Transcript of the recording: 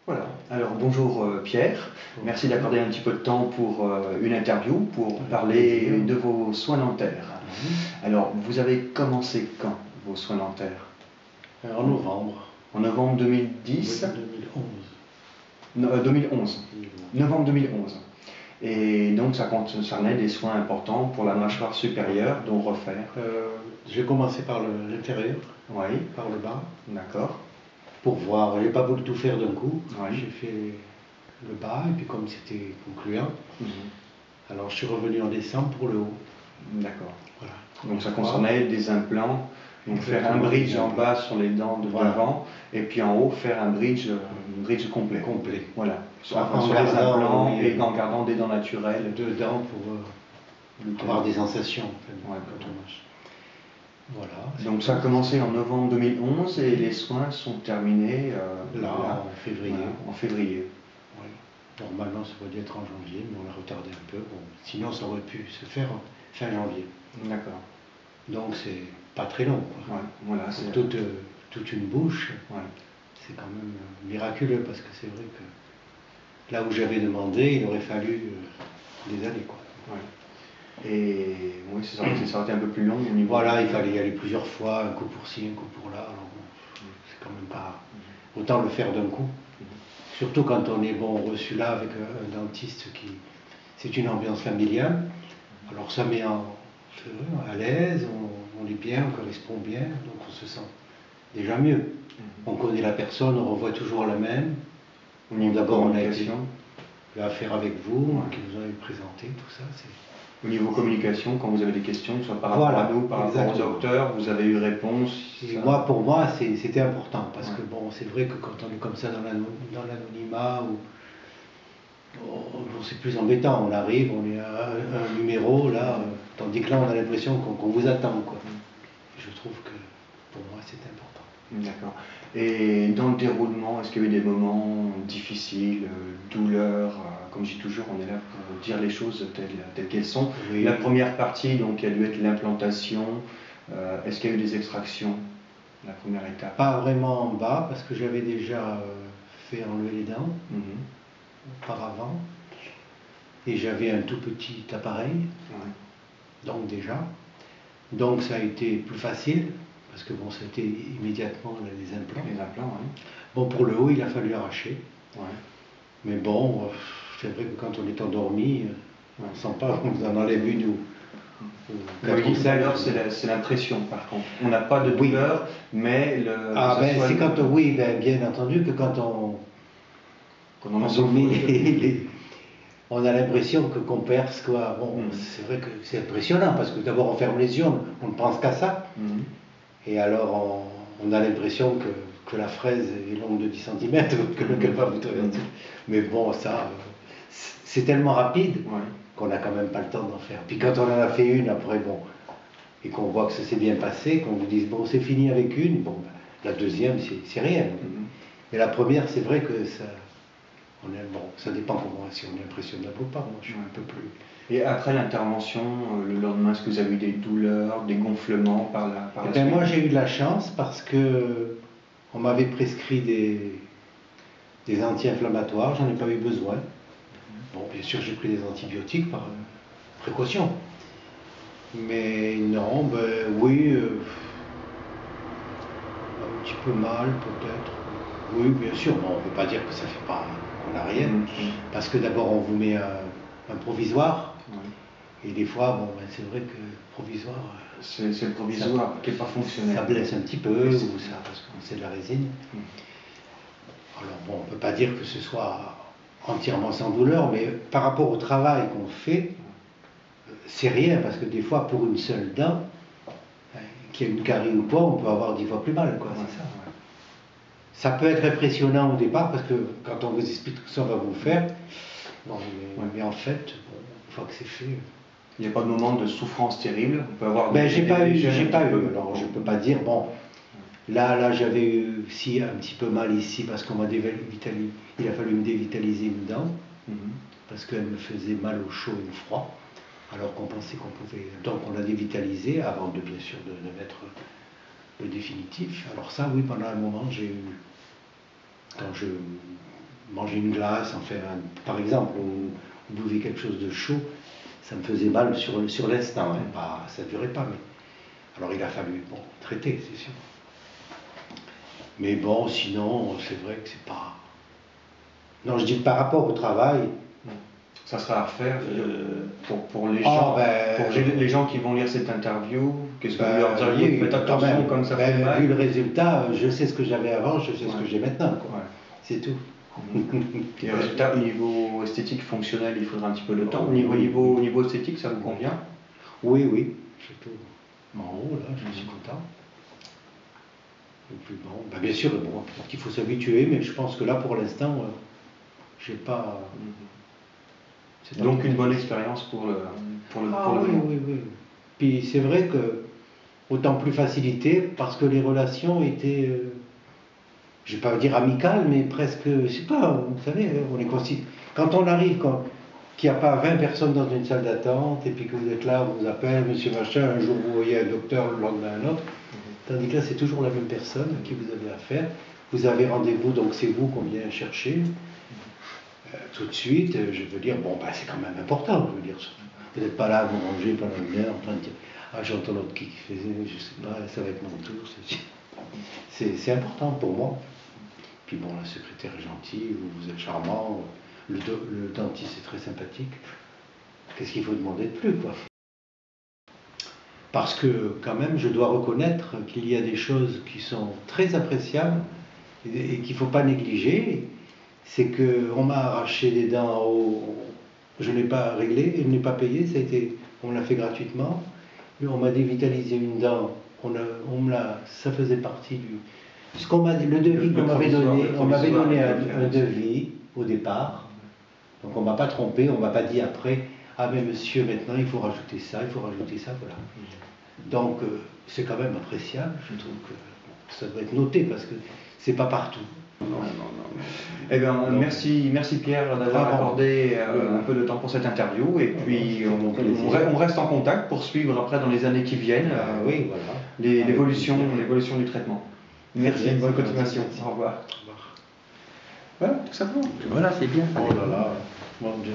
Voilà. Alors bonjour Pierre, merci d'accorder un petit peu de temps pour une interview pour parler de vos soins dentaires. Alors vous avez commencé quand vos soins dentaires? En novembre. En novembre 2010? Oui, 2011. 2011. Novembre 2011. Et donc ça concernait des soins importants pour la mâchoire supérieure, dont refaire. J'ai commencé par l'intérieur, Oui. par le bas, D'accord. pour voir. J'ai pas voulu tout faire d'un coup. Oui. J'ai fait le bas, et puis comme c'était concluant, alors je suis revenu en décembre pour le haut. D'accord. Voilà. Donc ça concernait des implants, donc faire un bridge en bas sur les dents de devant, et puis en haut faire un bridge complet. Complet. Voilà. Sur En les implants oui, et en gardant des dents naturelles. Dedans pour avoir des sensations. Ouais, quand on marche. Voilà. Donc ça a commencé en novembre 2011 et les soins sont terminés en février. Voilà, en février. Oui. Normalement, ça aurait dû être en janvier, mais on l'a retardé un peu. Bon, sinon, ça aurait pu se faire fin janvier. D'accord. Donc, c'est pas très long. Ouais, voilà, c'est toute une bouche. Ouais. C'est quand même miraculeux parce que c'est vrai que là où j'avais demandé, il aurait fallu des années. Quoi. Ouais. Et oui, ça aurait été un peu plus long au niveau. Voilà, il fallait y aller plusieurs fois, un coup pour ci, un coup pour là. Alors bon, c'est quand même pas. Autant le faire d'un coup. Surtout quand on est reçu là avec un dentiste qui. C'est une ambiance familiale. Alors ça met à l'aise, on est bien, on correspond bien, donc on se sent déjà mieux. On connaît la personne, on revoit toujours la même. D'abord, on a été affaire avec vous, qui nous avez présenté, tout ça. Au niveau communication, quand vous avez des questions, soit par rapport à nous, par rapport aux docteurs, vous avez eu réponse. Et moi, pour moi, c'était important, parce que bon, c'est vrai que quand on est comme ça dans l'anonymat, c'est plus embêtant. On arrive, on est à un numéro, là, tandis que là, on a l'impression qu'on vous attend. Quoi. Et je trouve que pour moi, c'est important. D'accord. Et dans le déroulement, est-ce qu'il y a eu des moments difficiles, douleurs? Comme je dis toujours, on est là pour dire les choses telles qu'elles sont. Oui. La première partie, donc, il y a dû être l'implantation. Est-ce qu'il y a eu des extractions, la première étape? Pas vraiment en bas, parce que j'avais déjà fait enlever les dents auparavant. Et j'avais un tout petit appareil, donc déjà. Donc ça a été plus facile, parce que bon, ça a été immédiatement les implants. Les implants, oui. Bon, pour le haut, il a fallu arracher. Ouais. Mais bon, c'est vrai que quand on est endormi, on ne sent pas qu'on vous en enlève une ou alors c'est l'impression par contre. On n'a pas de douleur, mais le. Ah ben c'est quand bien entendu que quand on a on a l'impression qu'on perce quoi. Bon, c'est vrai que c'est impressionnant parce que d'abord on ferme les yeux, on ne pense qu'à ça. Et alors on a l'impression que la fraise est longue de 10 cm, qu'elle va vous traverser. Mais bon, ça, c'est tellement rapide qu'on n'a quand même pas le temps d'en faire. Puis quand on en a fait une, après, bon, et qu'on voit que ça s'est bien passé, qu'on vous dise, bon, c'est fini avec une, bon, la deuxième, c'est rien. Mais la première, c'est vrai que ça, ça dépend comment, si on est impressionnable ou pas. Moi, je suis un peu plus. Et après l'intervention, le lendemain, est-ce que vous avez eu des douleurs, des gonflements par la suite? Moi, j'ai eu de la chance parce que on m'avait prescrit des anti-inflammatoires, j'en ai pas eu besoin. Bon, bien sûr, j'ai pris des antibiotiques par précaution. Mais non, oui, un petit peu mal peut-être. Oui, bien sûr, bon, on ne peut pas dire que ça fait pas, qu'on n'a rien. Parce que d'abord, on vous met un provisoire. Et des fois, bon, c'est vrai que provisoire. C'est le provisoire qui n'est pas fonctionnel. Ça blesse un petit peu, ou ça, parce que c'est de la résine. Alors bon, on ne peut pas dire que ce soit entièrement sans douleur, mais par rapport au travail qu'on fait, c'est rien, parce que des fois, pour une seule dent, qu'il y a une carie ou quoi, on peut avoir 10 fois plus mal, quoi, c'est ça. Ça peut être impressionnant au départ, parce que quand on vous explique que ça va vous faire, bon, mais en fait, bon, une fois que c'est fait. Il n'y a pas de moment de souffrance terrible? On peut avoir j'ai pas eu. Alors je peux pas dire, bon, là j'avais eu si un petit peu mal ici parce qu'on m'a dévitalisé. Il a fallu me dévitaliser une dent parce qu'elle me faisait mal au chaud et au froid, alors qu'on pensait qu'on pouvait. Donc on l'a dévitalisé avant de bien sûr de mettre le définitif. Alors ça oui, pendant un moment j'ai eu, quand je manger une glace, enfin, par exemple, ou buvez quelque chose de chaud, ça me faisait mal sur l'instant, hein, ça ne durait pas. Mais... Alors il a fallu traiter, c'est sûr. Mais bon, sinon, c'est vrai que c'est pas... Non, je dis par rapport au travail... Ça sera à refaire pour les gens, les gens qui vont lire cette interview. Qu'est-ce que vous leur diriez? Faites attention comme ça fait mal. Vu le résultat, je sais ce que j'avais avant, je sais ce que j'ai maintenant. Ouais. C'est tout. Et le résultat, au niveau esthétique, fonctionnel, il faudra un petit peu de temps. Au niveau esthétique, ça vous convient? Oui, oui. Surtout en haut, là, je suis content. Et puis bon, bien sûr, il faut s'habituer, mais je pense que là, pour l'instant, j'ai pas... Donc une bonne expérience pour le oui. Puis c'est vrai que autant plus facilité parce que les relations étaient, je ne vais pas dire amicales, mais presque, je sais pas, vous savez, on est quand on arrive, qu'il n'y a pas 20 personnes dans une salle d'attente et puis que vous êtes là, on vous appelle, monsieur machin, un jour vous voyez un docteur, le lendemain un autre, tandis que là c'est toujours la même personne à qui vous avez affaire. Vous avez rendez-vous, donc c'est vous qu'on vient chercher. Tout de suite, je veux dire, c'est quand même important, je veux dire. Vous n'êtes pas là à vous ranger pendant une heure en train de dire, ah j'entends l'autre qui faisait, je sais pas, ça va être mon tour. C'est important pour moi. Puis bon, la secrétaire est gentille, vous êtes charmant, le dentiste est très sympathique. Qu'est-ce qu'il faut demander de plus, quoi? Parce que quand même, je dois reconnaître qu'il y a des choses qui sont très appréciables et qu'il ne faut pas négliger. C'est qu'on m'a arraché les dents, je n'ai pas réglé, je n'ai pas payé, on me l'a fait gratuitement. On m'a dévitalisé une dent, ça faisait partie du... le devis qu'on m'avait donné, on m'avait donné un devis au départ, donc on ne m'a pas trompé, on ne m'a pas dit après, ah mais monsieur, maintenant il faut rajouter ça, voilà. Donc c'est quand même appréciable, je trouve que ça doit être noté parce que c'est pas partout. Non. Eh bien, merci Pierre d'avoir accordé un peu de temps pour cette interview et puis on reste en contact pour suivre après dans les années qui viennent l'évolution du traitement. Merci, bonne continuation. Au revoir. Voilà, tout simplement. Voilà, c'est bien. Oh là là, mon Dieu.